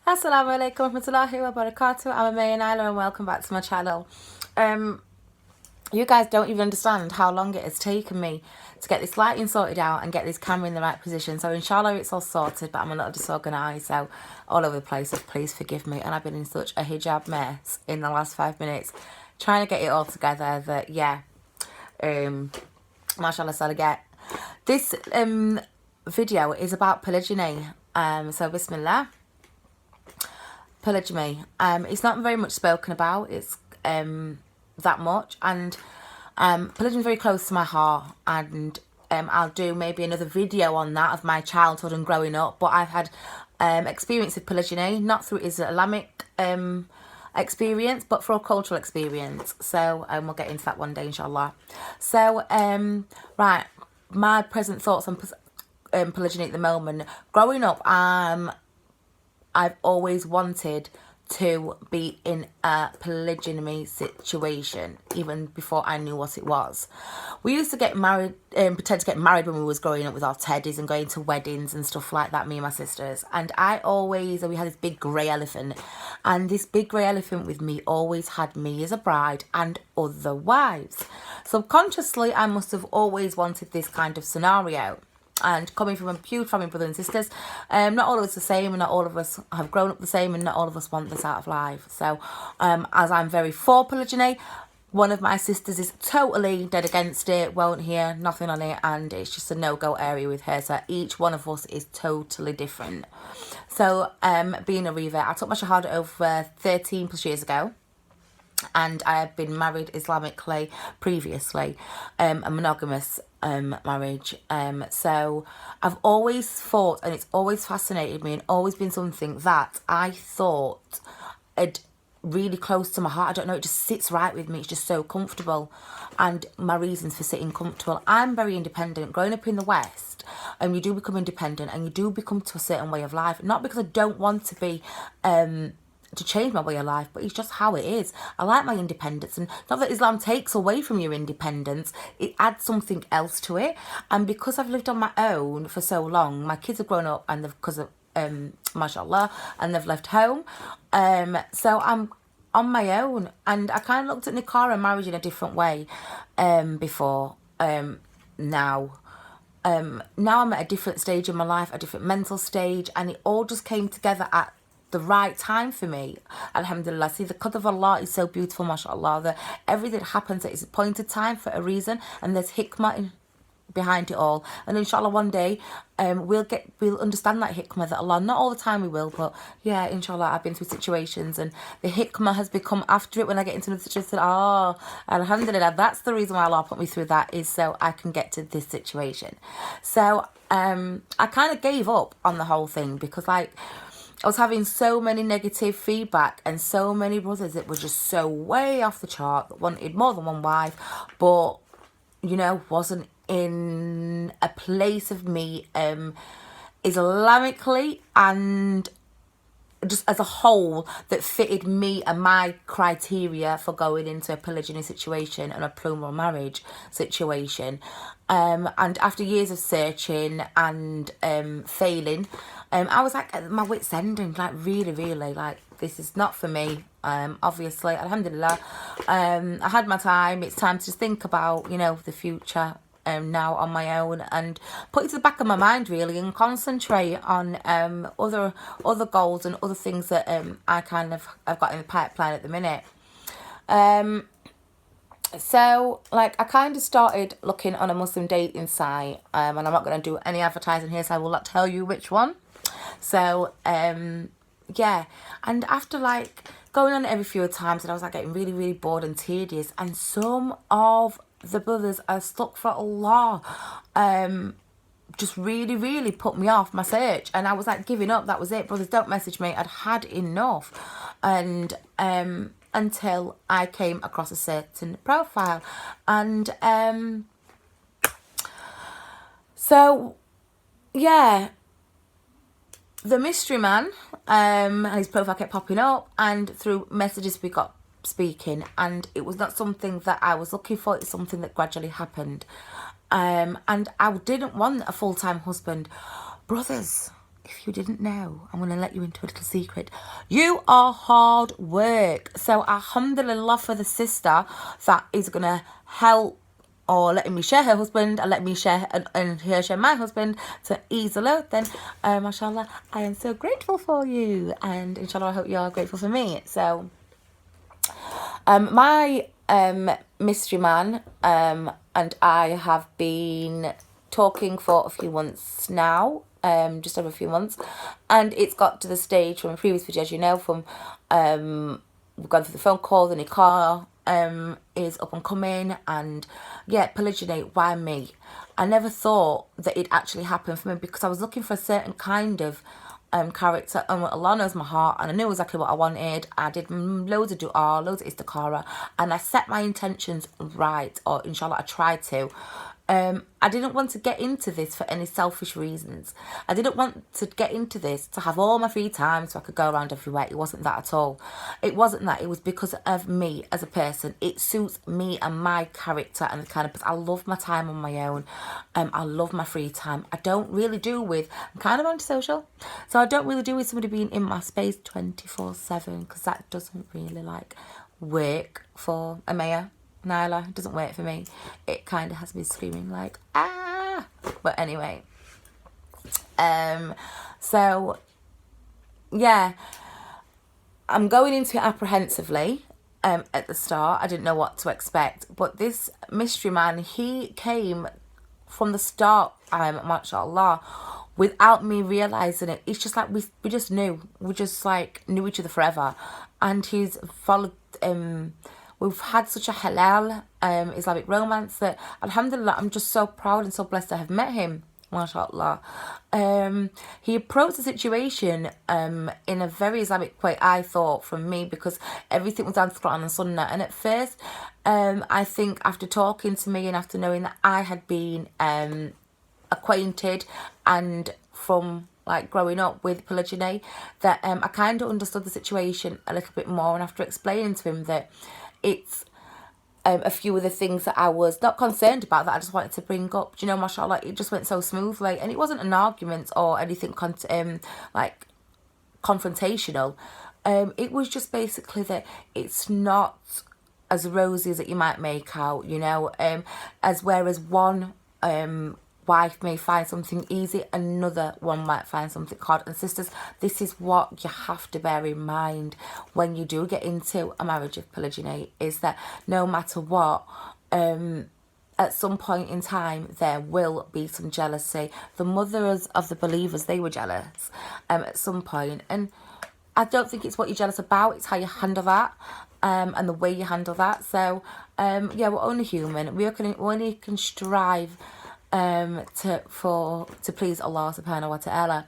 Assalamu alaikum warahmatullahi wabarakatuh. I'm Amay and Isla and welcome back to my channel. You guys don't even understand how long it has taken me to get this lighting sorted out and get this camera in the right position. So inshallah it's all sorted, but I'm a little disorganised, so all over the place, so please forgive me. And I've been in such a hijab mess in the last 5 minutes trying to get it all together that, yeah, mashallah salagat. This video is about polygyny. So Bismillah. Polygamy. It's not very much spoken about. It's that much, and polygamy is very close to my heart, and I'll do maybe another video on that of my childhood and growing up. But I've had experience with polygyny, not through Islamic experience, but for a cultural experience. So we'll get into that one day, inshallah. So right, my present thoughts on polygyny at the moment. Growing up, I've always wanted to be in a polygamy situation, even before I knew what it was. We used to get married, pretend to get married when we was growing up with our teddies and going to weddings and stuff like that, me and my sisters. And we had this big grey elephant. And this big grey elephant with me always had me as a bride and other wives. Subconsciously, I must have always wanted this kind of scenario. And coming from a huge family of brothers and sisters, not all of us are the same, and not all of us have grown up the same, and not all of us want this out of life. So as I'm very for polygyny, one of my sisters is totally dead against it, won't hear nothing on it, and it's just a no-go area with her. So each one of us is totally different. So being a revert, I took my shahada over 13 plus years ago. And I had been married Islamically previously, a monogamous marriage. So I've always thought, and it's always fascinated me, and always been something that I thought had really close to my heart. I don't know, it just sits right with me. It's just so comfortable. And my reasons for sitting comfortable, I'm very independent. Growing up in the West, you do become independent, and you do become to a certain way of life. Not because I don't want to be to change my way of life, but it's just how it is. I like my independence, and not that Islam takes away from your independence, it adds something else to it. And because I've lived on my own for so long, my kids have grown up, and because of mashallah, and they've left home, so I'm on my own. And I kind of looked at nikah and marriage in a different way before. Now I'm at a different stage in my life, a different mental stage, and it all just came together at the right time for me, alhamdulillah. See, the qadr of Allah is so beautiful, mashallah, that everything that happens at its appointed time for a reason, and there's hikmah behind it all. And inshallah one day we'll understand that hikmah, that Allah, not all the time we will, but yeah, inshallah, I've been through situations and the hikmah has become after it. When I get into another situation, alhamdulillah, that's the reason why Allah put me through that, is so I can get to this situation. So I kind of gave up on the whole thing, because like I was having so many negative feedback, and so many brothers that were just so way off the chart, that wanted more than one wife, but, you know, wasn't in a place of me Islamically and just as a whole that fitted me and my criteria for going into a polygyny situation and a plural marriage situation. And after years of searching and failing, I was like at my wit's end, and like really like, this is not for me. Obviously, alhamdulillah, I had my time. It's time to just think about, you know, the future now on my own, and put it to the back of my mind really, and concentrate on other goals and other things that I've got in the pipeline at the minute. So like I kind of started looking on a Muslim dating site, and I'm not going to do any advertising here, so I will not tell you which one. So yeah, and after like going on it every few times, and I was like getting really bored and tedious, and some of the brothers are stuck for Allah just really put me off my search, and I was like giving up. That was it, brothers, don't message me, I'd had enough. And until I came across a certain profile, and so yeah, the mystery man, and his profile kept popping up, and through messages we got speaking, and it was not something that I was looking for. It's something that gradually happened, and I didn't want a full-time husband. Brothers, if you didn't know, I'm going to let you into a little secret. You are hard work. So alhamdulillah for the sister that is going to help, or letting me share her husband and let me share and her share my husband to ease the load. Then mashallah, I am so grateful for you, and inshallah I hope you are grateful for me. So my mystery man and I have been talking for a few months now, just over a few months, and it's got to the stage from a previous video, as you know, from we've gone through the phone call, the nikah is up and coming, and yeah, polygyny, why me? I never thought that it actually happened for me, because I was looking for a certain kind of character, and Allah knows my heart, and I knew exactly what I wanted. I did loads of dua, loads of istikhara, and I set my intentions right, or inshallah I tried to. I didn't want to get into this for any selfish reasons. I didn't want to get into this to have all my free time so I could go around everywhere. It wasn't that at all. It wasn't that. It was because of me as a person. It suits me and my character and the kind of person. I love my time on my own. I love my free time. I don't really do with, I'm kind of antisocial, so I don't really do with somebody being in my space 24/7, because that doesn't really work for a mayor. Nyla, it doesn't work for me. It kind of has me screaming like, ah. But anyway, so yeah, I'm going into it apprehensively. At the start, I didn't know what to expect, but this mystery man, he came from the start, mashallah, without me realizing it. It's just like we just knew. We just knew each other forever, and he's followed. We've had such a halal Islamic romance that, alhamdulillah, I'm just so proud and so blessed to have met him, mashallah. He approached the situation in a very Islamic way, I thought, from me, because everything was down to Quran and Sunnah. And at first, I think after talking to me and after knowing that I had been acquainted and from growing up with polygyny, that I kind of understood the situation a little bit more. And after explaining to him that it's a few of the things that I was not concerned about, that I just wanted to bring up, you know, mashallah, it just went so smoothly, and it wasn't an argument or anything confrontational. It was just basically that it's not as rosy as that you might make out, you know, as whereas one wife may find something easy, another one might find something hard. And sisters, this is what you have to bear in mind when you do get into a marriage of polygyny, is that no matter what, at some point in time there will be some jealousy. The mothers of the believers, they were jealous at some point, and I don't think it's what you're jealous about, it's how you handle that, and the way you handle that. So yeah, we're only human. We only can strive to please Allah subhanahu wa ta'ala.